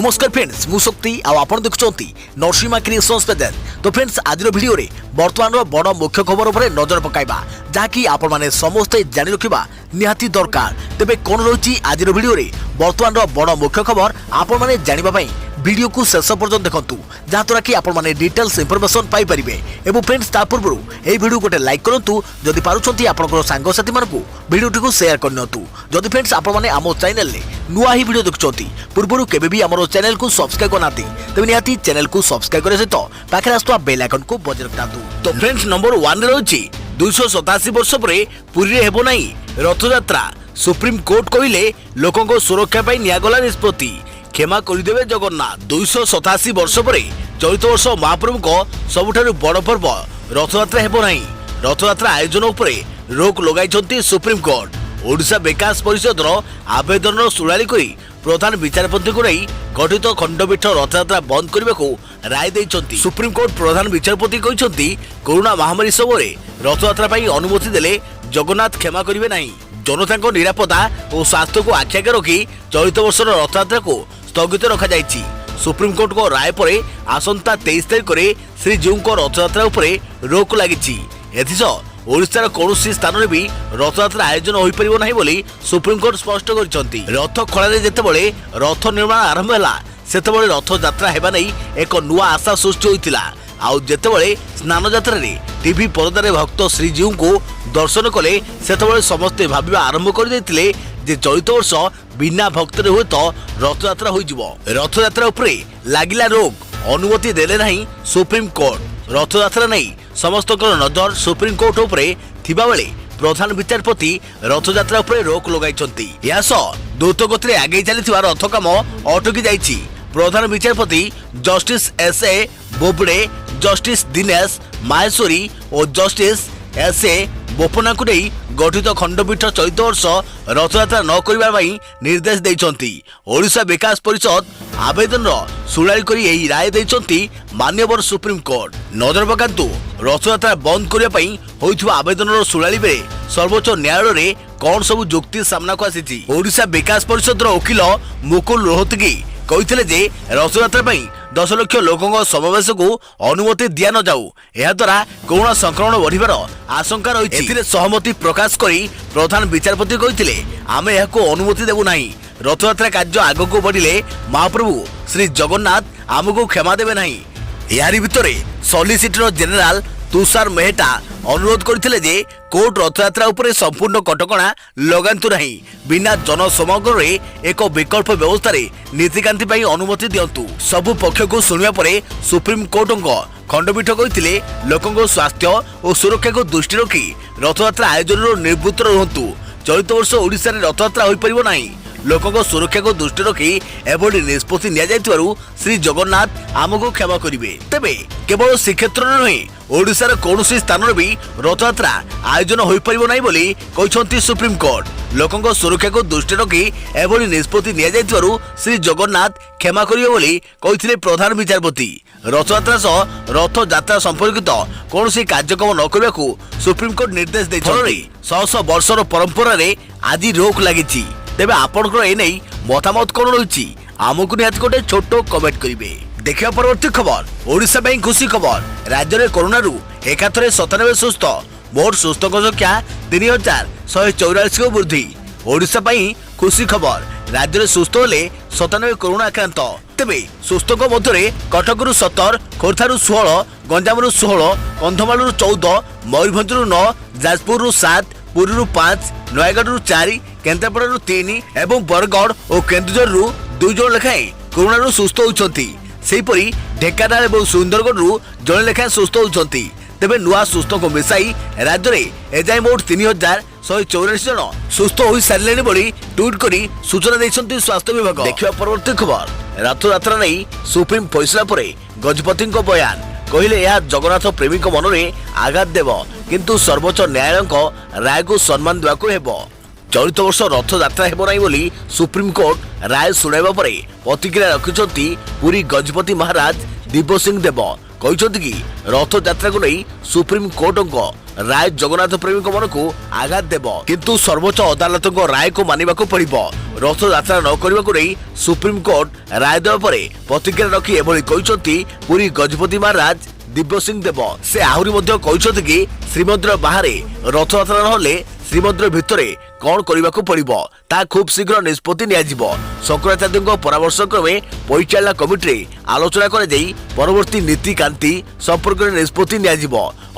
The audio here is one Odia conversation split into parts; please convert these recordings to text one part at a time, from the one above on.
नमस्कार फ्रेंड्स मु शक्ति आपण देखुंती नरसिंहा क्रिएशंस पेज। तो फ्रेंड्स आज वीडियो रे वर्तमान बड़ मुख्य खबर उपर नजर पकाइबा जहाँकि आपण माने समस्ते जानि रखिबा निहाती दरकार। तेबे कोन रही आज वीडियो रे वर्तमान बड़ मुख्य खबर आपण माने जानिबा पई वीडियो को शेष पर्यंत देखंतु जहाँद्वारा कि आपण माने डिटेल्स इंफॉर्मेशन पाई परिबे। एवं फ्रेंड्स ता पूर्व ए वीडियो गोटे लाइक करंतु जदि पारुछंती आपनकर सांग साथी मानकु वीडियो को शेयर करनतु। जदि फ्रेंड्स आपण माने आमो चैनल ले नुआ ही वीडियो देखुछंती पूर्वरु केबे भी हमरो चैनल को सब्सक्राइब करनाती तबे निहाती चैनल को सब्सक्राइब करे सहित पाखे आस्तुवा बेल आइकन को बजाय रखतातु। तो फ्रेंड्स नंबर 1 रे होची 287 वर्ष परे पुरी रे हेबो नाही रथ यात्रा। सुप्रीम कोर्ट कहिले लोकन को सुरक्षा पई नियागला निष्पत्ति क्षमा करदेवे जगन्नाथ। 287 वर्ष पर चलित वर्ष महाप्रभु को सबुठारु बड़ पर्व रथयात्रा हेबो नाही। रथयात्रा आयोजन उपरे रोक लगाई सुप्रीम कोर्ट। ओडिशा विकास परिषद आवेदन शुणाणी करी प्रधान विचारपति को नहीं गठित खंडपीठ रथयात्रा बंद करने को राय देइछंती। सुप्रीम कोर्ट प्रधान विचारपति कहते कोरोना महामारी समय रथयात्रा अनुमति देले जगन्नाथ क्षमा करेंगे नहीं। जनता निरापदा और स्वास्थ्य को आखि आगे रखी चलित वर्ष रथयात्रा को स्थगित रखा जायछि। सुप्रीम कोर्ट को राय पर आसंता 23 तारिख में श्रीजीऊ को रथयात्रा उपरे रोक लगी। एथिसह ओडिशार कौनसी स्थान में भी रथयात्रा आयोजन हो पारिबो नाही बोली सुप्रीम कोर्ट स्पष्ट करिसंती। रथ खଳାରେ ଯେତେବେଳେ रथ निर्माण आरंभ ହେଲା ସେତେବେଳେ रथ यात्रा हेबा नै एक नुआ आशा सृष्टि होइतिला। आउ जेतेବେଳେ स्नान यात्रा रे टीवी पर्दारे भक्त श्रीजीऊ को दर्शन कले सेतेବେଳେ समस्ते भाबिबा आरंभ कर देथिले जे चलित वर्ष बिना भक्त रे हुए तो रथ यात्रा होई जिवो। रथ यात्रा उपरे लागिला रोक अनुमति देले नाही सुप्रीम कोर्ट। रथ यात्रा नै समस्त नजर सुप्रीम कोर्ट उपरे थिबा बेले प्रधान विचारपति रथ यात्रा उपरे रोक लगाइछंती। यास द्रुत गति आगे चली रथ काम अटकी जाइछि। प्रधान विचारपति justice S A. Bobde, justice Dinesh Maheshwari और जस्टिस एस.ए. बोपन्ना को नहीं गठित खंडपीठ चलित वर्ष रथयात्रा न करने निर्देश देइछंती। ओडिशा विकास परिषद आवेदन शुणाणी करी एही राय देइछंती मान्यवर सुप्रीम कोर्ट। नजर पकांतु रथयात्रा बंद करने होइथिबा आवेदन शुणाणी बेले सर्वोच्च न्यायालय रे कौन सब जुक्ति सामना को आसीछि। ओडिशा विकास परिषद वकिल मुकुल रोहतगी कहते जे रथयात्रा 10 लाख लोकों समावेश को अनुमति दिया न जाऊ, यह द्वारा कोरोना संक्रमण बढ़िबार आशंका रही। एथिरे सहमति प्रकाश करी प्रधान विचारपति कहते आमे यह को अनुमति देबु नाही। रथयात्रा कार्य आगको बढ़िले महाप्रभु श्री जगन्नाथ आमको क्षमा देबे नाही। यारी भितरे सॉलिसिटर जनरल तुषार मेहता अनुरोध करथिले जे कोर्ट रथयात्रा उपरे संपूर्ण कटकणा लगांतु नाही, बिना जनसमागम रे एक विकल्प व्यवस्था रे नीतिकांति पई अनुमति दियंतु। सबु पक्ष को सुनिया परे सुप्रीम कोर्ट खंडपीठ कहथिले लोकंको स्वास्थ्य और सुरक्षा को दृष्टि रखी रथयात्रा आयोजन निर्वृत्त रहंतु। चलित वर्ष ओडिशा रे रथयात्रा होई परिबो नाही। लोकों सुरक्षा को दृष्टि रखी एभली निष्पत्ति निया जायतिबारु श्री जगन्नाथ आमको क्षमा करिवे। तेबे केवल श्रीक्षेत्र नुहे ओडिशार कौनसी स्थान भी रथयात्रा आयोजन हो पारिबो नाही बोली कहिसंती सुप्रीम कोर्ट। लोकों सुरक्षा को दृष्टि रखी एभली निष्पत्ति निया जायतिबारु श्री जगन्नाथ क्षमा करिवे बोली कहिथिले प्रधान विचारपति। रथयात्रा सह रथ यात्रा संपर्कित कौनसी कार्यक्रम न करने को सुप्रीम कोर्ट निर्देश दैछंती। 100 वर्षर परंपरा रे आज रोक लागिछि। तेबे आपनकर ए नै मतामत कोन रहिछि आमको निहात गोटे छोटो कमेंट करिवे। देखिया परवर्ती खबर ओडिशा ପାଇଁ खुशी खबर। राज्य रे कोरोना रु एकाथरे 97 सुस्थ, मोट सुस्थक संख्या 3144 को वृद्धि। ओडिशा ପାଇଁ खुशी खबर। राज्य रे सुस्थ होले 97 कोरोना आक्रांत। तेबे सुस्थक मध्य कटक रु 17, खोर्धा रु 16, गंजाम रु 16, कंधमाल रु 14, मयूरभंज रु 9, जाजपुर रु 7, पुरी रु 5, नयगढ़ रु 4, केन्द्रापड़ा रु 3 एवं बरगढ़ और केन्दुझर रु 2 जन लेखाएं कोरोना रु सुस्थ होइछंती। सेहीपरि ढेंकानाल और सुंदरगढ़ रु जन लेखाएं सुस्थ होइछंती। तेबे नुआ सुस्थ को मिसाई राज्य में एजाए मोट 3184 जन सुस्थ हो सारे बोली ट्वीट करी सूचना देइछंती स्वास्थ्य विभाग। देखिया परवर्ती खबर रथयात्रा नहीं सुप्रीम फैसला पर गजपति बयान कहले यह जगन्नाथ प्रेमी मन में आघात देव किंतु सर्वोच्च न्यायालय राय को सम्मान देवाक हेबो। चलित वर्ष रथ यात्रा हेबो नाही बोली सुप्रीम कोर्ट राय सुनाइबा परे प्रतिक्रिया रखिछंती पुरी गजपति महाराज दिव्य सिंह देव। କହିଛନ୍ତି କି ରଥଯାତ୍ରାକୁ ନେଇ ସୁପ୍ରିମ କୋର୍ଟଙ୍କ ରାୟ ଜଗନ୍ନାଥ ପ୍ରେମୀଙ୍କ ମନକୁ ଆଘାତ ଦେବ, କିନ୍ତୁ ସର୍ବୋଚ୍ଚ ଅଦାଲତଙ୍କ ରାୟକୁ ମାନିବାକୁ ପଡ଼ିବ। ରଥଯାତ୍ରା ନ କରିବାକୁ ନେଇ ସୁପ୍ରିମକୋର୍ଟ ରାୟ ଦେବା ପରେ ପ୍ରତିକ୍ରିୟା ରଖି ଏଭଳି କହିଛନ୍ତି ପୁରୀ ଗଜପତି ମହାରାଜ ଦିବ୍ୟ ସିଂ ଦେବ। ସେ ଆହୁରି ମଧ୍ୟ କହିଛନ୍ତି କି ଶ୍ରୀମନ୍ଦିର ବାହାରେ ରଥଯାତ୍ରା ନହେଲେ ଶ୍ରୀମନ୍ଦିର ଭିତରେ କଣ କରିବାକୁ ପଡ଼ିବ ତାହା ଖୁବ୍ ଶୀଘ୍ର ନିଷ୍ପତ୍ତି ନିଆଯିବ। ଶଙ୍କରାଚାର୍ଯ୍ୟଙ୍କ ପରାମର୍ଶ କ୍ରମେ ପରିଚାଳନା କମିଟିରେ ଆଲୋଚନା କରାଯାଇ ପରବର୍ତ୍ତୀ ନୀତିକାନ୍ତି ସମ୍ପର୍କରେ ନିଷ୍ପତ୍ତି ନିଆଯିବ।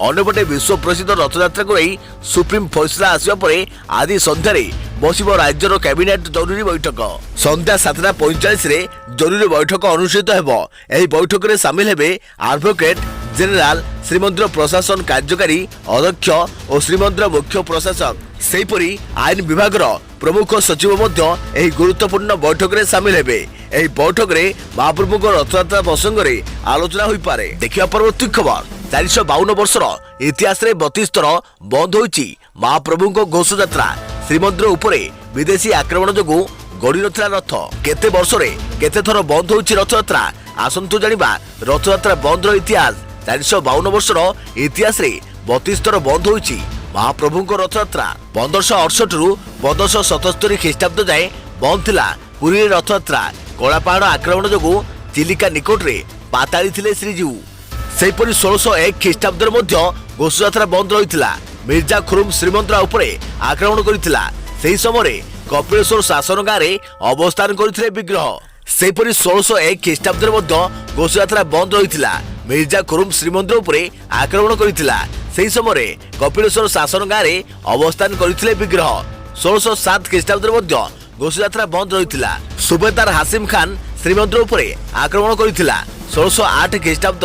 ଅନ୍ୟପଟେ ବିଶ୍ୱ ପ୍ରସିଦ୍ଧ ରଥଯାତ୍ରାକୁ ନେଇ ସୁପ୍ରିମ ଫୈସଲା ଆସିବା ପରେ ଆଜି ସନ୍ଧ୍ୟାରେ ବସିବ ରାଜ୍ୟର କ୍ୟାବିନେଟ ଜରୁରୀ ବୈଠକ। ସନ୍ଧ୍ୟା 7:45ରେ ଜରୁରୀ ବୈଠକ ଅନୁଷ୍ଠିତ ହେବ। ଏହି ବୈଠକରେ ସାମିଲ ହେବେ ଆଡଭୋକେଟ ଜେନେରାଲ, ଶ୍ରୀମନ୍ଦିର ପ୍ରଶାସନ କାର୍ଯ୍ୟକାରୀ ଅଧ୍ୟକ୍ଷ ଓ ଶ୍ରୀମନ୍ଦିର ମୁଖ୍ୟ ପ୍ରଶାସକ। ସେହିପରି ଆଇନ ବିଭାଗର ପ୍ରମୁଖ ସଚିବ ମଧ୍ୟ ଏହି ଗୁରୁତ୍ୱପୂର୍ଣ୍ଣ ବୈଠକରେ ସାମିଲ ହେବେ। ଏହି ବୈଠକରେ ମହାପ୍ରଭୁଙ୍କ ରଥଯାତ୍ରା ପ୍ରସଙ୍ଗରେ ଆଲୋଚନା ହୋଇପାରେ। ଦେଖିବା ପରବର୍ତ୍ତୀ ଖବର। 452 ବର୍ଷର ଇତିହାସରେ 32 ଥର ବନ୍ଦ ହୋଇଛି ମହାପ୍ରଭୁଙ୍କ ଘୋଷଯାତ୍ରା। ଶ୍ରୀମନ୍ଦିର ଉପରେ ବିଦେଶୀ ଆକ୍ରମଣ ଯୋଗୁଁ ଗଡ଼ି ନଥିଲା ରଥ। କେତେ ବର୍ଷରେ କେତେ ଥର ବନ୍ଦ ହୋଇଛି ରଥଯାତ୍ରା? ଆସନ୍ତୁ ଜାଣିବା ରଥଯାତ୍ରା ବନ୍ଦର ଇତିହାସ। 452 ବର୍ଷର ଇତିହାସରେ 32 ଥର ବନ୍ଦ ହୋଇଛି ମହାପ୍ରଭୁଙ୍କ ରଥଯାତ୍ରା। 1568ରୁ 1577 ଖ୍ରୀଷ୍ଟାବ୍ଦ ଯାଏଁ ବନ୍ଦ ଥିଲା ପୁରୀରେ ରଥଯାତ୍ରା। କଳାପାହାଡ଼ ଆକ୍ରମଣ ଯୋଗୁଁ ଚିଲିକା ନିକଟରେ ପାତାଳି ଥିଲେ ଶ୍ରୀଜୀଉ। ସେହିପରି 1601 ଖ୍ରୀଷ୍ଟାବ୍ଦରେ ମଧ୍ୟ ଘୋଷଯାତ୍ରା ବନ୍ଦ ରହିଥିଲା। ମିର୍ଜା ଖୁରୁମ ଶ୍ରୀମନ୍ଦିର ଉପରେ ଆକ୍ରମଣ କରିଥିଲା। ସେହି ସମୟରେ କପିଳେଶ୍ୱର ଶାସନ ଗାଁରେ ଅବସ୍ଥାନ କରିଥିଲେ ବିଗ୍ରହ। ସେହିପରି 1601 ଖ୍ରୀଷ୍ଟାବ୍ଦରେ ମଧ୍ୟ ଘୋଷଯାତ୍ରା ବନ୍ଦ ରହିଥିଲା। ମିର୍ଜା ଖୁରୁମ ଶ୍ରୀମନ୍ଦିର ଉପରେ ଆକ୍ରମଣ କରିଥିଲା। ସେହି ସମୟରେ କପିଳେଶ୍ୱର ଶାସନ ଗାଁରେ ଅବସ୍ଥାନ କରିଥିଲେ ବିଗ୍ରହ। 1607 ଖ୍ରୀଷ୍ଟାବ୍ଦରେ ମଧ୍ୟ ଘୋଷଯାତ୍ରା ବନ୍ଦ ରହିଥିଲା। ସୁବେଦାର ହାସିମ ଖାନ ଶ୍ରୀମନ୍ଦିର ଉପରେ ଆକ୍ରମଣ କରିଥିଲା। 1608 ଖ୍ରୀଷ୍ଟାବ୍ଦ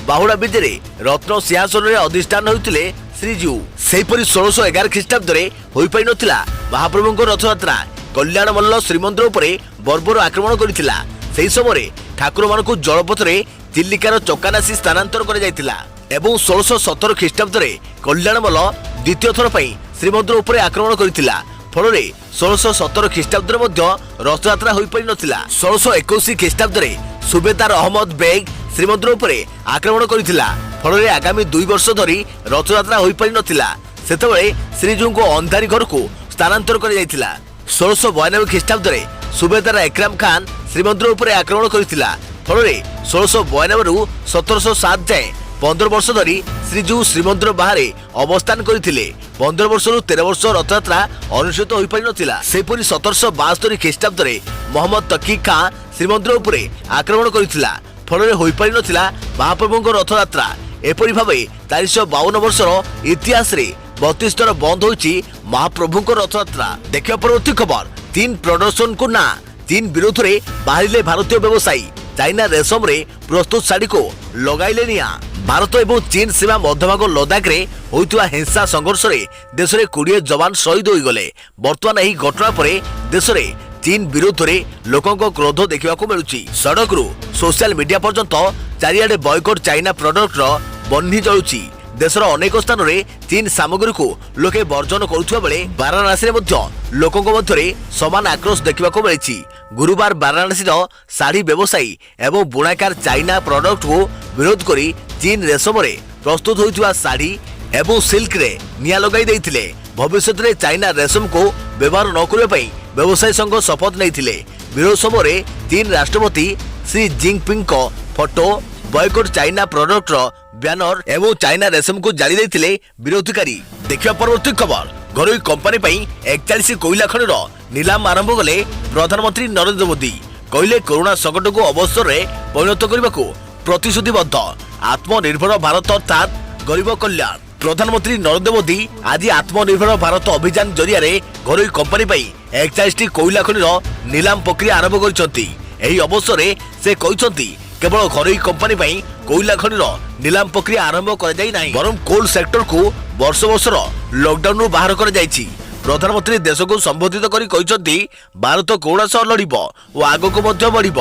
ବାହୁଡ଼ା ବିଜେରେ ରତ୍ନ ସିଂହାସନରେ ଅଧିଷ୍ଠାନ ହୋଇଥିଲେ ଶ୍ରୀଜୀଉ। ସେହିପରି 1611 ଖ୍ରୀଷ୍ଟାବ୍ଦରେ ହୋଇପାରିନଥିଲା ମହାପ୍ରଭୁଙ୍କ ରଥଯାତ୍ରା। କଲ୍ୟାଣ ମଲ୍ଲ ଶ୍ରୀମନ୍ଦିର ଉପରେ ବର୍ବର ଆକ୍ରମଣ କରିଥିଲା। ସେହି ସମୟରେ ଠାକୁରମାନଙ୍କୁ ଜଳପଥରେ ଚିଲିକାର ଚକାନାସି ସ୍ଥାନାନ୍ତର କରାଯାଇଥିଲା ଏବଂ 1617 ଖ୍ରୀଷ୍ଟାବ୍ଦରେ କଲ୍ୟାଣମଲ୍ଲ ଦ୍ୱିତୀୟ ଥର ପାଇଁ ଶ୍ରୀମନ୍ଦିର ଉପରେ ଆକ୍ରମଣ କରିଥିଲା। ଫଳରେ 1617 ଖ୍ରୀଷ୍ଟାବ୍ଦରେ ମଧ୍ୟ ରଥଯାତ୍ରା ହୋଇପାରିନଥିଲା। 1621 ଖ୍ରୀଷ୍ଟାବ୍ଦରେ ସୁବେଦାର ଅହମ୍ମଦ ବେଗ ଶ୍ରୀମନ୍ଦିର ଉପରେ ଆକ୍ରମଣ କରିଥିଲା। ଫଳରେ ଆଗାମୀ 2 ବର୍ଷ ଧରି ରଥଯାତ୍ରା ହୋଇପାରିନଥିଲା। ସେତେବେଳେ ଶ୍ରୀଜୀଉଙ୍କୁ ଅନ୍ଧାରୀ ଘରକୁ ସ୍ଥାନାନ୍ତର କରାଯାଇଥିଲା। 1692 ଖ୍ରୀଷ୍ଟାବ୍ଦରେ ସୁବେଦାର ଏକ୍ରାମ ଖାନ ଶ୍ରୀମନ୍ଦିର ଉପରେ ଆକ୍ରମଣ କରିଥିଲା। ଫଳରେ 1692ରୁ 1707 ଯାଏଁ 15 ବର୍ଷ ଧରି ଶ୍ରୀଜୀଉ ଶ୍ରୀମନ୍ଦିର ବାହାରେ ଅବସ୍ଥାନ କରିଥିଲେ। 15 ବର୍ଷରୁ 13 ବର୍ଷ ରଥଯାତ୍ରା ଅନୁଷ୍ଠିତ ହୋଇପାରିନଥିଲା। ସେହିପରି 1772 ଖ୍ରୀଷ୍ଟାବ୍ଦରେ ମହମ୍ମଦ ତକି ଖାଁ ଶ୍ରୀମନ୍ଦିର ଉପରେ ଆକ୍ରମଣ କରିଥିଲା। ଫଳରେ ହୋଇପାରିନଥିଲା ମହାପ୍ରଭୁଙ୍କ ରଥଯାତ୍ରା। ଏପରି ଭାବେ 452 ବର୍ଷର ଇତିହାସରେ 32 ଥର ବନ୍ଦ ହୋଇଛି ମହାପ୍ରଭୁଙ୍କ ରଥଯାତ୍ରା। ଦେଖିବା ପରବର୍ତ୍ତୀ ଖବର। ଚୀନ ପ୍ରଦର୍ଶନକୁ ନା ଚୀନ ବିରୋଧରେ ବାହାରିଲେ ଭାରତୀୟ ବ୍ୟବସାୟୀ। ଚାଇନା ରେଶମରେ ପ୍ରସ୍ତୁତ ଶାଢ଼ୀକୁ ଲଗାଇଲେ ନିଆଁ। ଭାରତ ଏବଂ ଚୀନ ସୀମା ମଧ୍ୟଭାଗ ଲଦାଖରେ ହୋଇଥିବା ହିଂସା ସଂଘର୍ଷରେ ଦେଶରେ 20 ଯବାନ ଶହୀଦ ହୋଇଗଲେ। ବର୍ତ୍ତମାନ ଏହି ଘଟଣା ପରେ ଦେଶରେ ଚୀନ ବିରୋଧରେ ଲୋକଙ୍କ କ୍ରୋଧ ଦେଖିବାକୁ ମିଳୁଛି। ସଡ଼କରୁ ସୋସିଆଲ ମିଡିଆ ପର୍ଯ୍ୟନ୍ତ ଚାରିଆଡେ ବୟକଟ୍ ଚାଇନା ପ୍ରଡକ୍ଟର ବହ୍ନି ଜଳୁଛି। ଦେଶର ଅନେକ ସ୍ଥାନରେ ଚୀନ ସାମଗ୍ରୀକୁ ଲୋକେ ବର୍ଜନ କରୁଥିବା ବେଳେ ବାରାଣାସୀରେ ମଧ୍ୟ ଲୋକଙ୍କ ମଧ୍ୟରେ ସମାନ ଆକ୍ରୋଶ ଦେଖିବାକୁ ମିଳିଛି। ଗୁରୁବାର ବାରାଣାସୀର ଶାଢ଼ୀ ବ୍ୟବସାୟୀ ଏବଂ ବୁଣାକାର ଚାଇନା ପ୍ରଡକ୍ଟକୁ ବିରୋଧ କରି ଚୀନ ରେଶମରେ ପ୍ରସ୍ତୁତ ହୋଇଥିବା ଶାଢ଼ୀ ଏବଂ ସିଲ୍କରେ ନିଆଁ ଲଗାଇ ଦେଇଥିଲେ। ଭବିଷ୍ୟତରେ ଚାଇନା ରେଶମକୁ ବ୍ୟବହାର ନ କରିବା ପାଇଁ ବ୍ୟବସାୟୀ ସଂଘ ଶପଥ ନେଇଥିଲେ। ବିରୋଧ ସମୟରେ ଚୀନ ରାଷ୍ଟ୍ରପତି ସି ଜିନପିଙ୍ଗଙ୍କ ଫଟୋ, ବୟକଟ୍ ଚାଇନା ପ୍ରଡକ୍ଟର ବ୍ୟାନର ଏବଂ ଚାଇନା ରେଶମକୁ ଜାଳି ଦେଇଥିଲେ ବିରୋଧୀକାରୀ। ଦେଖିବା ପରବର୍ତ୍ତୀ ଖବର। ଘରୋଇ କମ୍ପାନୀ ପାଇଁ 41 କୋଇଲା ଖଣିର ନିଲାମ ଆରମ୍ଭ କଲେ ପ୍ରଧାନମନ୍ତ୍ରୀ ନରେନ୍ଦ୍ର ମୋଦି। କହିଲେ କରୋନା ସଂକଟକୁ ଅବସରରେ ପରିଣତ କରିବାକୁ ପ୍ରତିଶ୍ରୁତିବଦ୍ଧ। ଆତ୍ମନିର୍ଭର ଭାରତ ଅର୍ଥାତ୍ ଗରିବ କଲ୍ୟାଣ। ପ୍ରଧାନମନ୍ତ୍ରୀ ନରେନ୍ଦ୍ର ମୋଦି ଆଜି ଆତ୍ମନିର୍ଭର ଭାରତ ଅଭିଯାନ ଜରିଆରେ ଘରୋଇ କମ୍ପାନୀ ପାଇଁ 41ଟି କୋଇଲା ଖଣିର ନିଲାମ ପ୍ରକ୍ରିୟା ଆରମ୍ଭ କରିଛନ୍ତି। ଏହି ଅବସରରେ ସେ କହିଛନ୍ତି କେବଳ ଘରୋଇ କମ୍ପାନୀ ପାଇଁ କୋଇଲା ଖଣିର ନିଲାମ ପ୍ରକ୍ରିୟା ଆରମ୍ଭ କରାଯାଇ ନାହିଁ, ବରଂ କୋଲ ସେକ୍ଟରକୁ ବର୍ଷ ବର୍ଷର ଲକଡାଉନରୁ ବାହାର କରାଯାଇଛି। ପ୍ରଧାନମନ୍ତ୍ରୀ ଦେଶକୁ ସମ୍ବୋଧିତ କରି କହିଛନ୍ତି ଭାରତ କରୋନା ସହ ଲଢ଼ିବ ଓ ଆଗକୁ ମଧ୍ୟ ବଢ଼ିବ।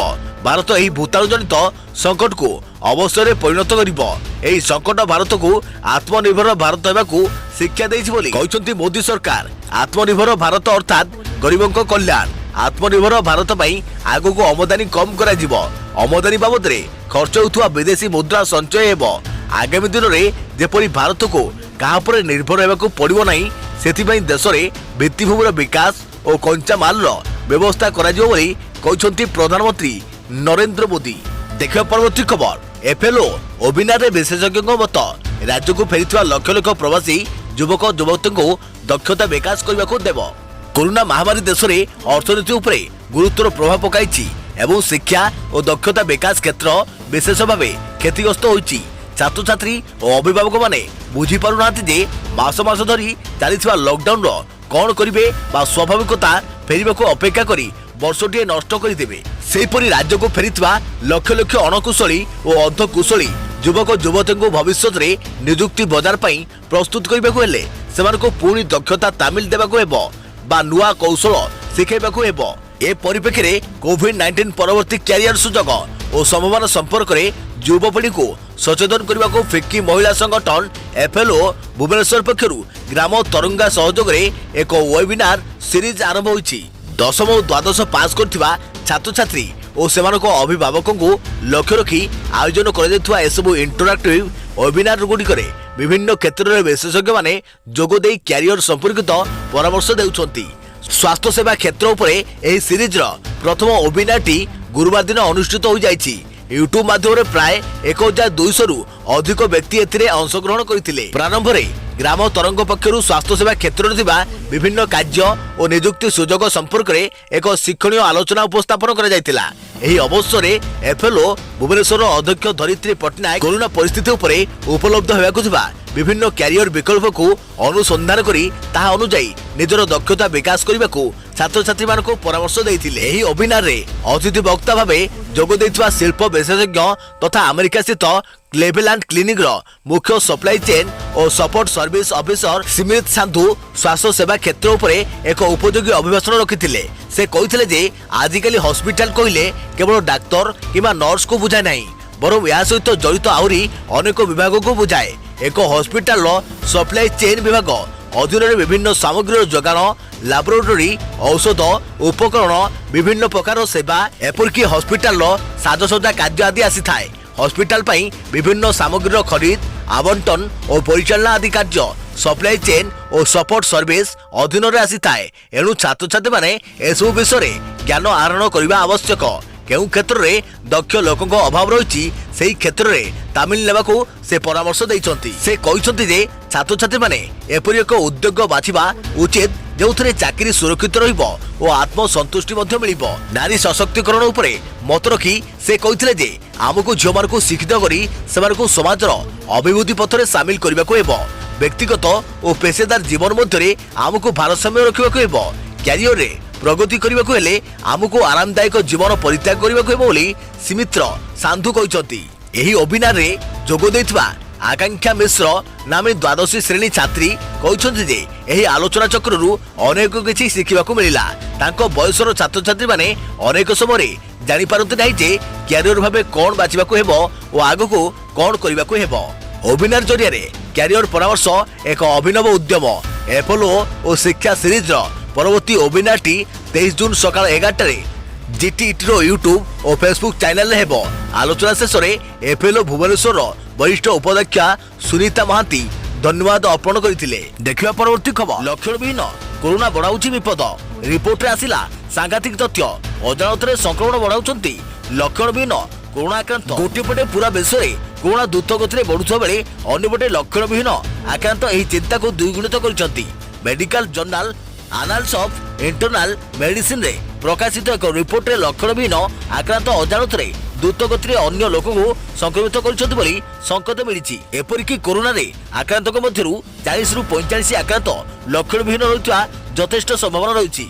ଭାରତ ଏହି ଭୂତାଣୁ ଜନିତ ସଂକଟକୁ ଅବସରରେ ପରିଣତ କରିବ। ଏହି ସଂକଟ ଭାରତକୁ ଆତ୍ମନିର୍ଭର ଭାରତ ହେବାକୁ ଶିକ୍ଷା ଦେଇଛି ବୋଲି କହିଛନ୍ତି ମୋଦି ସରକାର। ଆତ୍ମନିର୍ଭର ଭାରତ ଅର୍ଥାତ୍ ଗରିବଙ୍କ କଲ୍ୟାଣ। आत्मनिर्भर भारत ପାଇଁ ଆଗକୁ ଆମଦାନୀ କମ କରାଯିବ। ଆମଦାନୀ ବାବଦରେ ଖର୍ଚ୍ଚ ହେଉଥିବା ବିଦେଶୀ ମୁଦ୍ରା ସଞ୍ଚୟ ହେବ। ଆଗାମୀ ଦିନରେ ଯେପରି ଭାରତକୁ କାହା ଉପରେ ନିର୍ଭର ହେବାକୁ ପଡ଼ିବ ନାହିଁ, ସେଥିପାଇଁ ଦେଶରେ ଭିତ୍ତିଭୂମିର ବିକାଶ ଓ କଞ୍ଚାମାଲର ବ୍ୟବସ୍ଥା କରାଯିବ ବୋଲି କହିଛନ୍ତି ପ୍ରଧାନମନ୍ତ୍ରୀ ନରେନ୍ଦ୍ର ମୋଦି। ଦେଖିବା ପରବର୍ତ୍ତୀ ଖବର। ଏଫଏଲଓ ଓବିନାରେ ବିଶେଷଜ୍ଞଙ୍କ ମତ, ରାଜ୍ୟକୁ ଫେରିଥିବା ଲକ୍ଷ ଲକ୍ଷ ପ୍ରବାସୀ ଯୁବକ ଯୁବତୀଙ୍କୁ ଦକ୍ଷତା ବିକାଶ କରିବାକୁ ଦେବ। କରୋନା ମହାମାରୀ ଦେଶରେ ଅର୍ଥନୀତି ଉପରେ ଗୁରୁତର ପ୍ରଭାବ ପକାଇଛି ଏବଂ ଶିକ୍ଷା ଓ ଦକ୍ଷତା ବିକାଶ କ୍ଷେତ୍ର ବିଶେଷ ଭାବେ କ୍ଷତିଗ୍ରସ୍ତ ହୋଇଛି। ଛାତ୍ରଛାତ୍ରୀ ଓ ଅଭିଭାବକମାନେ ବୁଝିପାରୁନାହାନ୍ତି ଯେ ମାସ ମାସ ଧରି ଚାଲିଥିବା ଲକଡାଉନର କ'ଣ କରିବେ ବା ସ୍ୱାଭାବିକତା ଫେରିବାକୁ ଅପେକ୍ଷା କରି ବର୍ଷଟିଏ ନଷ୍ଟ କରିଦେବେ। ସେହିପରି ରାଜ୍ୟକୁ ଫେରିଥିବା ଲକ୍ଷ ଲକ୍ଷ ଅଣକୁଶଳୀ ଓ ଅର୍ଦ୍ଧକୁଶଳୀ ଯୁବକ ଯୁବତୀଙ୍କୁ ଭବିଷ୍ୟତରେ ନିଯୁକ୍ତି ବଜାର ପାଇଁ ପ୍ରସ୍ତୁତ କରିବାକୁ ହେଲେ ସେମାନଙ୍କୁ ପୁଣି ଦକ୍ଷତା ତାମିଲ ଦେବାକୁ ହେବ ବା ନୂଆ କୌଶଳ ଶିଖାଇବାକୁ ହେବ। ଏ ପରିପ୍ରେକ୍ଷୀରେ କୋଭିଡ-19 ପରବର୍ତ୍ତୀ କ୍ୟାରିୟର ସୁଯୋଗ ଓ ସମ୍ଭାବନା ସମ୍ପର୍କରେ ଯୁବପିଢ଼ିଙ୍କୁ ସଚେତନ କରିବାକୁ ଫିକି ମହିଳା ସଂଗଠନ ଏଫଏଲଓ ଭୁବନେଶ୍ୱର ପକ୍ଷରୁ ଗ୍ରାମ ତରଙ୍ଗା ସହଯୋଗରେ ଏକ ୱେବିନାର ସିରିଜ ଆରମ୍ଭ ହୋଇଛି। ଦଶମ ଓ ଦ୍ୱାଦଶ ପାସ୍ କରିଥିବା ଛାତ୍ରଛାତ୍ରୀ ଓ ସେମାନଙ୍କ ଅଭିଭାବକଙ୍କୁ ଲକ୍ଷ୍ୟ ରଖି ଆୟୋଜନ କରାଯାଇଥିବା ଏସବୁ ଇଣ୍ଟରାକ୍ଟିଭ ୱେବିନାର ଗୁଡ଼ିକରେ ବିଭିନ୍ନ କ୍ଷେତ୍ରରେ ବିଶେଷଜ୍ଞମାନେ ଯୋଗଦେଇ କ୍ୟାରିୟର ସମ୍ପର୍କିତ ପରାମର୍ଶ ଦେଉଛନ୍ତି। ସ୍ୱାସ୍ଥ୍ୟ ସେବା କ୍ଷେତ୍ର ଉପରେ ଏହି ସିରିଜର ପ୍ରଥମ ୱେବିନାରଟି ଗୁରୁବାର ଦିନ ଅନୁଷ୍ଠିତ ହୋଇଯାଇଛି। ୟୁଟ୍ୟୁବ ମାଧ୍ୟମରେ ପ୍ରାୟ 1200ରୁ ଅଧିକ ବ୍ୟକ୍ତି ଏଥିରେ ଅଂଶଗ୍ରହଣ କରିଥିଲେ। ପ୍ରାରମ୍ଭରେ ଗ୍ରାମ ତରଙ୍ଗ ପକ୍ଷରୁ ସ୍ୱାସ୍ଥ୍ୟ ସେବା କ୍ଷେତ୍ରରେ ଥିବା ବିଭିନ୍ନ କାର୍ଯ୍ୟ ଓ ନିଯୁକ୍ତି ସୁଯୋଗ ସମ୍ପର୍କରେ ଏକ ଶିକ୍ଷଣୀୟ ଆଲୋଚନା ଉପସ୍ଥାପନ କରାଯାଇଥିଲା। ଏହି ଅବସରରେ ଏଫଏଲଓ ଭୁବନେଶ୍ୱରର ଅଧ୍ୟକ୍ଷ ଧରିତ୍ରୀ ପଟ୍ଟନାୟକ କରୋନା ପରିସ୍ଥିତି ଉପରେ ଉପଲବ୍ଧ ହେବାକୁ ଥିବା ବିଭିନ୍ନ କ୍ୟାରିୟର ବିକଳ୍ପକୁ ଅନୁସନ୍ଧାନ କରି ତାହା ଅନୁଯାୟୀ ନିଜର ଦକ୍ଷତା ବିକାଶ କରିବାକୁ ଛାତ୍ରଛାତ୍ରୀମାନଙ୍କୁ ପରାମର୍ଶ ଦେଇଥିଲେ। ଏହି ୱେବିନାରରେ ଅତିଥି ବକ୍ତା ଭାବେ ଯୋଗ ଦେଇଥିବା ଶିଳ୍ପ ବିଶେଷଜ୍ଞ ତଥା ଆମେରିକା ସ୍ଥିତ କ୍ଲେଭେଲାଣ୍ଡ କ୍ଲିନିକର ମୁଖ୍ୟ ସପ୍ଲାଇ ଚେନ୍ ଓ support service officer Smith Sandhu ସ୍ୱାସ୍ଥ୍ୟ ସେବା କ୍ଷେତ୍ର ଉପରେ ଏକ ଉପଯୋଗୀ ଅଭିଭାଷଣ ରଖିଥିଲେ। ସେ କହିଥିଲେ ଯେ ଆଜିକାଲି ହସ୍ପିଟାଲ କହିଲେ କେବଳ ଡାକ୍ତର କିମ୍ବା ନର୍ସକୁ ବୁଝାଏ ନାହିଁ, ବରଂ ଏହା ସହିତ ଜଡ଼ିତ ଆହୁରି ଅନେକ ବିଭାଗକୁ ବୁଝାଏ। ଏକ ହସ୍ପିଟାଲର ସପ୍ଲାଇ ଚେନ୍ ବିଭାଗ ଅଧୀନରେ ବିଭିନ୍ନ ସାମଗ୍ରୀର ଯୋଗାଣ, ଲାବୋରେଟୋରୀ, ଔଷଧ, ଉପକରଣ, ବିଭିନ୍ନ ପ୍ରକାର ସେବା, ଏପରିକି ହସ୍ପିଟାଲର ସାଜସଜ୍ଜା କାର୍ଯ୍ୟ ଆଦି ଆସିଥାଏ। ହସ୍ପିଟାଲ ପାଇଁ ବିଭିନ୍ନ ସାମଗ୍ରୀର ଖରିଦ, ଆବଣ୍ଟନ ଓ ପରିଚାଳନା ଆଦି କାର୍ଯ୍ୟ ସପ୍ଲାଇ ଚେନ୍ ଓ ସପୋର୍ଟ ସର୍ଭିସ ଅଧୀନରେ ଆସିଥାଏ। ଏଣୁ ଛାତ୍ରଛାତ୍ରୀମାନେ ଏସବୁ ବିଷୟରେ ଜ୍ଞାନ ଆହରଣ କରିବା ଆବଶ୍ୟକ। କେଉଁ କ୍ଷେତ୍ରରେ ଦକ୍ଷ ଲୋକଙ୍କ ଅଭାବ ରହିଛି ସେହି କ୍ଷେତ୍ରରେ ତାମିଲ ନେବାକୁ ସେ ପରାମର୍ଶ ଦେଇଛନ୍ତି। ସେ କହିଛନ୍ତି ଯେ ଛାତ୍ରଛାତ୍ରୀମାନେ ଏପରି ଏକ ଉଦ୍ୟୋଗ ବାଛିବା ଉଚିତ ଯେଉଁଥିରେ ଚାକିରି ସୁରକ୍ଷିତ ରହିବ ଓ ଆତ୍ମସନ୍ତୁଷ୍ଟି ମଧ୍ୟ ମିଳିବ। ନାରୀ ସଶକ୍ତିକରଣ ଉପରେ ମତ ରଖି ସେ କହିଥିଲେ ଯେ ଆମକୁ ଝିଅମାନଙ୍କୁ ଶିକ୍ଷିତ କରି ସେମାନଙ୍କୁ ସମାଜର ଅଭିବୃଦ୍ଧି ପଥରେ ସାମିଲ କରିବାକୁ ହେବ। ବ୍ୟକ୍ତିଗତ ଓ ପେସାଦାର ଜୀବନ ମଧ୍ୟରେ ଆମକୁ ଭାରସାମ୍ୟ ରଖିବାକୁ ହେବ। କ୍ୟାରିୟରରେ ପ୍ରଗତି କରିବାକୁ ହେଲେ ଆମକୁ ଆରାମଦାୟକ ଜୀବନ ପରିତ୍ୟାଗ କରିବାକୁ ହେବ ବୋଲି ସ୍ମିତ୍ର ସାନ୍ଧୁ କହିଛନ୍ତି। ଏହି ୱେବିନାରରେ ଯୋଗ ଦେଇଥିବା ଆକାଂକ୍ଷା ମିଶ୍ର ନାମୀ ଦ୍ୱାଦଶୀ ଶ୍ରେଣୀ ଛାତ୍ରୀ କହିଛନ୍ତି ଯେ ଏହି ଆଲୋଚନା ଚକ୍ରରୁ ଅନେକ କିଛି ଶିଖିବାକୁ ମିଳିଲା। ତାଙ୍କ ବୟସର ଛାତ୍ରଛାତ୍ରୀମାନେ ଅନେକ ସମୟରେ ଜାଣିପାରନ୍ତି ନାହିଁ ଯେ କ୍ୟାରିୟର ଭାବେ କ'ଣ ବାଛିବାକୁ ହେବ ଓ ଆଗକୁ କ'ଣ କରିବାକୁ ହେବ। ୱେବିନାର ଜରିଆରେ କ୍ୟାରିୟର ପରାମର୍ଶ ଏକ ଅଭିନବ ଉଦ୍ୟମ। ଏଫଏଲଓ ଓ ଶିକ୍ଷା ସିରିଜର ପରବର୍ତ୍ତୀ ୱେବିନାରଟି 23 ଜୁନ ସକାଳ 11ଟାରେ ଜିଟିଇଟିର ୟୁଟ୍ୟୁବ ଓ ଫେସବୁକ୍ ଚ୍ୟାନେଲରେ ହେବ। ଆଲୋଚନା ଶେଷରେ ଏଫଏଲଓ ଭୁବନେଶ୍ୱରର ବରିଷ୍ଠ ଉପାଧ୍ୟକ୍ଷା ସୁନିତା ମହାନ୍ତି ଧନ୍ୟବାଦ ଅର୍ପଣ କରିଥିଲେ। ଦେଖିବା ପରବର୍ତ୍ତୀ ଖବର। ଲକ୍ଷଣବିହୀନ କରୋନା ବଢ଼ାଉଛି ବିପଦ, ରିପୋର୍ଟରେ ଆସିଲା ସାଂଘାତିକ ତଥ୍ୟ। ଅଜାଣତରେ ସଂକ୍ରମଣ ବଢ଼ାଉଛନ୍ତି ଲକ୍ଷଣବିହୀନ କରୋନା ଆକ୍ରାନ୍ତ। ଗୋଟିଏ ପଟେ ପୁରା ବିଶ୍ୱରେ କରୋନା ଦ୍ରୁତ ଗତିରେ ବଢୁଥିବା ବେଳେ ଅନ୍ୟପଟେ ଲକ୍ଷଣବିହୀନ ଆକ୍ରାନ୍ତ ଏହି ଚିନ୍ତାକୁ ଦ୍ୱିଗୁଣିତ କରିଛନ୍ତି। Medical journal Annals of Internal ମେଡିସିନରେ ପ୍ରକାଶିତ ଏକ ରିପୋର୍ଟରେ ଲକ୍ଷଣବିହୀନ ଆକ୍ରାନ୍ତ ଅଜାଣତରେ ଦ୍ରୁତ ଗତିରେ ଅନ୍ୟ ଲୋକଙ୍କୁ ସଂକ୍ରମିତ କରିଛନ୍ତି ବୋଲି ସଂକେତ ମିଳିଛି। ଏପରିକି କରୋନାରେ ଆକ୍ରାନ୍ତଙ୍କ ମଧ୍ୟରୁ 40ରୁ 45 ଆକ୍ରାନ୍ତ ଲକ୍ଷଣବିହୀନ ରହିଥିବା ଯଥେଷ୍ଟ ସମ୍ଭାବନା ରହିଛି,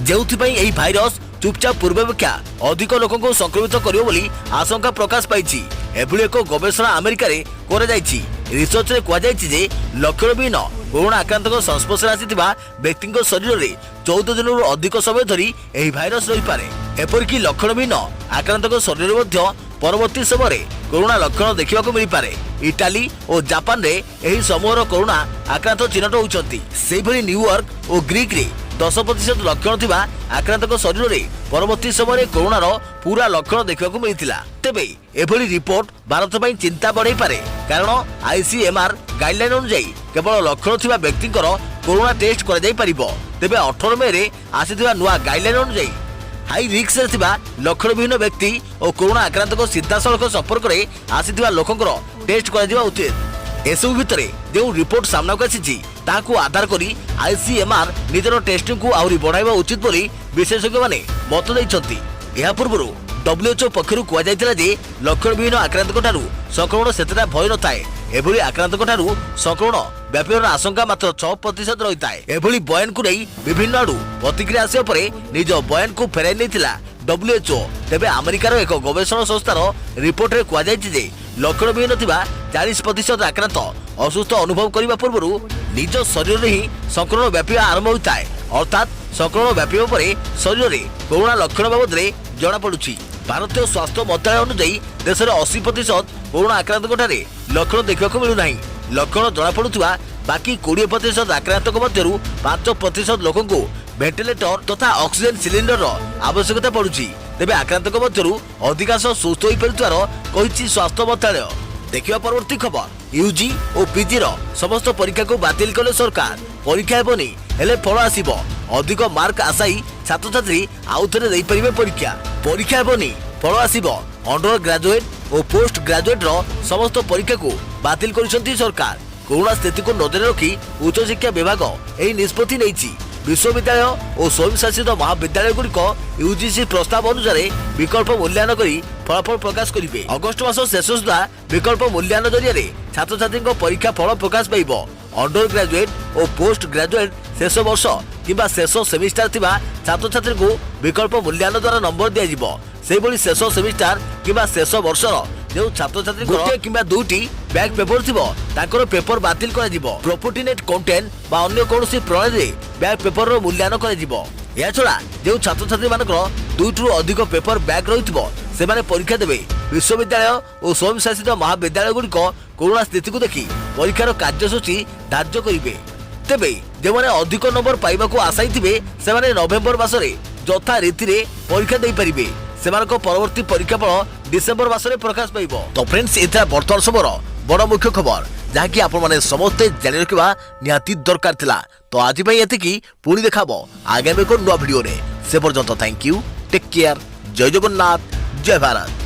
ଯେଉଁଥିପାଇଁ ଏହି ଭାଇରସ୍ ଚୁପଚାପ ପୂର୍ବାପେକ୍ଷା ଅଧିକ ଲୋକଙ୍କୁ ସଂକ୍ରମିତ କରିବ ବୋଲି ଆଶଙ୍କା ପ୍ରକାଶ ପାଇଛି। ଏଭଳି ଏକ ଗବେଷଣା ଆମେରିକାରେ କରାଯାଇଛି। ରିସର୍ଚ୍ଚରେ କୁହାଯାଇଛି ଯେ ଲକ୍ଷଣବିହୀନ କରୋନା ଆକ୍ରାନ୍ତଙ୍କ ସଂସ୍ପର୍ଶରେ ଆସିଥିବା ବ୍ୟକ୍ତିଙ୍କ ଶରୀରରେ 14 ଦିନରୁ ଅଧିକ ସମୟ ଧରି ଏହି ଭାଇରସ୍ ରହିପାରେ। ଏପରିକି ଲକ୍ଷଣବିହୀନ ଆକ୍ରାନ୍ତଙ୍କ ଶରୀରରେ ମଧ୍ୟ ପରବର୍ତ୍ତୀ ସମୟରେ କରୋନା ଲକ୍ଷଣ ଦେଖିବାକୁ ମିଳିପାରେ। ଇଟାଲୀ ଓ ଜାପାନରେ ଏହି ସମୂହର କରୋନା ଆକ୍ରାନ୍ତ ଚିହ୍ନଟ ହୋଇଛନ୍ତି। ସେହିଭଳି ନ୍ୟୁୟର୍କ ଓ ଗ୍ରୀକ୍ରେ 10% लक्षण थिबा आक्रांतक शरीर में परवर्ती समय कोरोनार पूरा लक्षण देखा मिलता। तेबे एभली रिपोर्ट भारत पर चिंता बढ़ाई पारे, कारण आईसीएमआर गाइडलाइन अनुसार केवल लक्षण थिबा व्यक्तिंकर कोरोना टेस्ट कर जाई परिबो। तेबे 18 मई रे आसीथिबा नुआ गाइडलाइन अनुसार हाई रिस्क रे थिबा लक्षण विहीन व्यक्ति और कोरोना आक्रांतक सीधासलख संपर्क में आसीथिबा लोकंकर टेस्ट कर दिबा उचित। एसबु भितर जो रिपोर्ट सामना को आसी ताकू आधार करी आईसीएमआर निजर टेस्टिंग को आहरी बढ़ाइबा उचित बोली विशेषज्ञ माने मत दैछंती। एहा पूर्वरु WHO पक्षरु कुआ जायतिला जे लक्षण विहीन आक्रांतक ठारू संक्रमण सेतेटा भय न थाए। एभली आक्रांतक ठारू संक्रमण व्यापार आशंका मात्र 6% रही थाए। एभली बयान को नहीं विभिन्न आड़ू प्रतिक्रिया आसिया परे निज बयान को फेराई नैथिला WHO। तेबे अमेरिकार एक गवेषणा संस्थार रिपोर्ट रे कुआ जायछि जे लक्षण विहीन थिबा 40% आक्रांत असुस्थ अनुभव करने पूर्व निज शरीर में ही संक्रमण व्यापी आरंभ होता है, अर्थात संक्रमण व्यापी पर शरीर में कोरोना लक्षण बाबद में जना पड़ुछि। भारतीय स्वास्थ्य मंत्रालय अनुसार देश में 80% कोरोना आक्रांतक लक्षण देखा मिलूना। लक्षण जना पड़ुवा बाकी 20% आक्रांतक मध्यरु 5% लोक वेंटिलेटर तथा ऑक्सीजन सिलिंडर आवश्यकता पड़ुछि। तेबे आक्रांतक मध्यरु अधिकांश सुस्थ होई परितुवार कहिछि स्वास्थ्य मंत्रालय। देखिबा परवर्ती खबर। यूजी और पीजी रो समस्त परीक्षा को बातिल कले सरकार। परीक्षा हेबनी हेले फल आसीबो। अधिक मार्क आशाई छात्र छात्री आउ थरे देई परिबे परीक्षा। परीक्षा हेबनी फल आसीबो। अंडर ग्रेजुएट और पोस्ट ग्रेजुएट रो समस्त परीक्षा को बातिल करिसंती सरकार। कोरोना स्थिति को नजर रखी उच्च शिक्षा विभाग एही निष्पत्ति नैछि। विश्वविद्यालय और स्वयंशासित महाविद्यालय गुड़िक यूजीसी प्रस्ताव अनुसार विकल्प मूल्यांकन करी फलाफल प्रकाश करेंगे। अगस्ट मास शेष सुधा विकल्प मूल्यांकन जरिए छात्र छात्री परीक्षा फल प्रकाश पाइब। अंडर ग्रेजुएट और पोस्ट ग्रेजुएट शेष वर्ष किंबा शेष सेमिस्टर थिबा छात्र छात्री को विकल्प मूल्यांकन द्वारा नंबर दिया। सेही शेष सेमिस्टर किंबा शेष वर्षर जो छात्र छात्री गोटे किंबा दुईटी बैक पेपर थिबो ताकर पेपर बातिल करा जिवो। प्रॉपर्टी नेट कंटेंट बा अन्य कोनोसी प्रणाली रे बैक पेपर रो मूल्यांकन करा जिवो। या छडा जो छात्र छात्री मानकर दुईटू अधिक पेपर बैक रहितबो से माने परीक्षा देबे। विश्वविद्यालय और स्वयंशासित महाविद्यालय गुड़िक कोरोना स्थिति को देखि परीक्षार कार्यसूची धार्य करिवे। तेबे जे माने अधिक नंबर पाइबा को आशाई थिबे से माने नवेम्बर मासरे यथा रीति रे परीक्षा देई परिबे। सेमानको परवर्ती परीक्षा फल डिसेम्बर मासरे प्रकाश पाइबो। तो फ्रेंड्स एथा वर्तमान समर बड़ मुख्य खबर जहाँकि आपण माने समस्ते जानि रखिबा निहाती दरकार थिला। तो आज पई एतिकी पुणी देखाबो आगामी को नुवा वीडियो रे। से पर्यंत थैंक यू, टेक केयर, जय जगन्नाथ, जय भारत।